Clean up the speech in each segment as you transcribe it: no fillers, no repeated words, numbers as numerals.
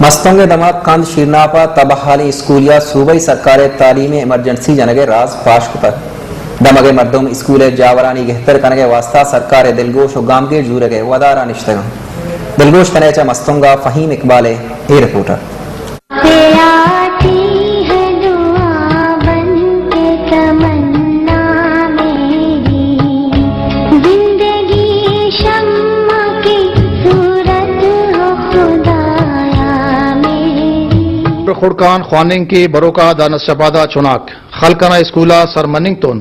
मस्तोंगे दमाद कंद शीरनापा तबहाली स्कूलिया सूबाई सरकार तालीमी एमरजेंसी जनगे राज फाश कुतर दमगे मर्दुम स्कूले जावरानी गेहतर कनगे वास्ता सरकार दिलगोश गामगे जूरगे वदारा निश्तगम दिलगोश कनेचा मस्तोंगा फहीम इकबाले ए रिपोर्टर खुड़कान ख्वानिंग की बरोका दानस शबादा चुनाक खलकना स्कूला सरमनिंग तोन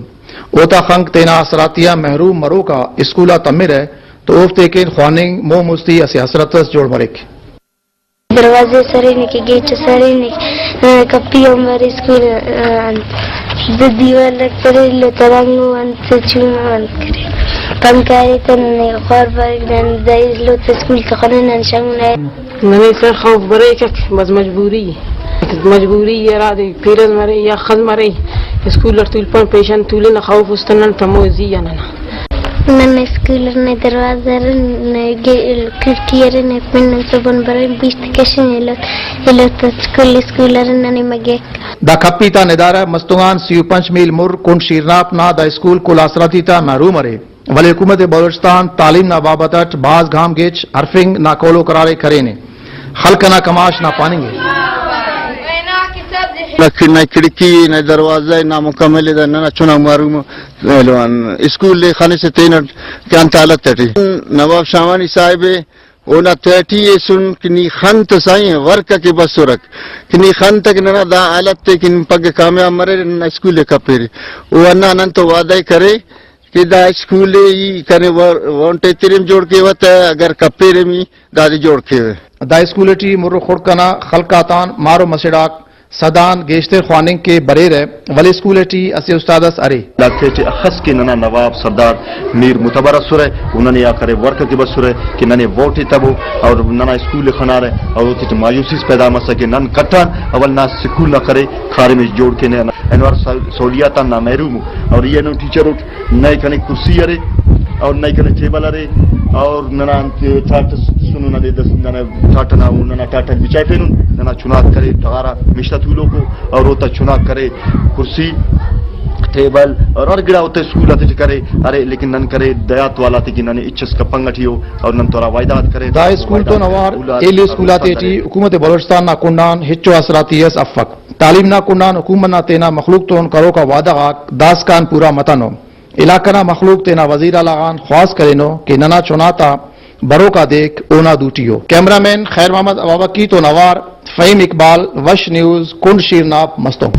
ओता खंक तेना असरातिया महरूम मरोका स्कूला तमिर है तो उफ्ते के ख्वानिंग मो मुस्ती असे हसरतस जोड़ मरिक दरवाजे सरे ने के गेट सरे ने कपी हमारे स्कूल दीवार करे ले तरंगो अंत चुना करे पंकारे तने खौर पर दाइज लो स्कूल का खनन शंगने मैंने सर खौफ बरे का बस मजबूरी है रादे पीरल मरे या खल मरे स्कूल तुल पर पेशेंट तुले न खौफ उस्तनन तमोजी या ना नन स्कूल ने दरवाजा ने खिड़की ने पिन से बन बरे 20 कैसे ले तो स्कूल ने मगे दा कपीता निदारा मस्तुगान सियु 5 मील मुर कुन शीरनाप ना दा स्कूल कुल असरातीता महरूम मरे वली हुकूमत बलोचिस्तान तालीम ना बाबतट बाज घाम गेच हरफिंग ना कोलो करारे करेने हल्कना कमाश ना पानेंगे न खिड़की न दरवाजा ना मुकम्मल न चुना मारूम स्कूल खाने से तीन क्या हालत है नवाब शामानी साहिब ओना तैठी सुन किनी खन तो साई वर्क के बस रख किनी खन तक ना दा हालत ते किन पग कामयाब मरे न स्कूल कपेरे वो अन्ना नन तो वादा करे कि दा स्कूल ही करे वोंटे तिरम जोड़ के वत अगर कपेरे में दादी जोड़ के दा स्कूलटी मुर्र खुड़कना खलकातान मारो मसेडाक सदान गेश्ते ख्वानिंग के बरेर वली स्कूलटी असे उस्तादस अरे लाथे अखस के नना नवाब सरदार मीर मुतबरा सुरे उन्होंने या करे वर्क के बस सुरे कि नने वोट तबो और नना स्कूल खना रहे और उति मायूसी पैदा मस के नन कट्टा अवल ना स्कूल ना करे खारे में जोड़ के ने अनवर सहूलियात ना महरूम और ये नो टीचर उठ नए कने कुर्सी अरे और नई कने टेबल अरे और नना टाट सुनो ना दे दस नना टाट ना नना टाट बिचाई पेनु नना चुनाव करे तगारा मिश्ता तुलो को और होता चुनाव करे कुर्सी टेबल और गिरा होते स्कूल आते करे अरे लेकिन नन करे दयात वाला थे कि नने इच्छस का पंगठियो और नन तोरा वायदात करे दा स्कूल तो नवार एली स्कूल आते टी हुकूमत बलोचिस्तान ना कुंडान हिच्चो असरातियस अफक तालीम ना कुंडान हुकूमत ना तेना मखलूक तो करो का वादा दास कान पूरा मतनो इलाकना मखलूक तेना वजीर लगान ख्वास करेनो कि नना चुनाता बरो का देख ओना दूटियो कैमरामैन खैर मोहम्मद अबाबकी तो नवार फहीम इकबाल वश न्यूज कुंड शीरनाप मस्तों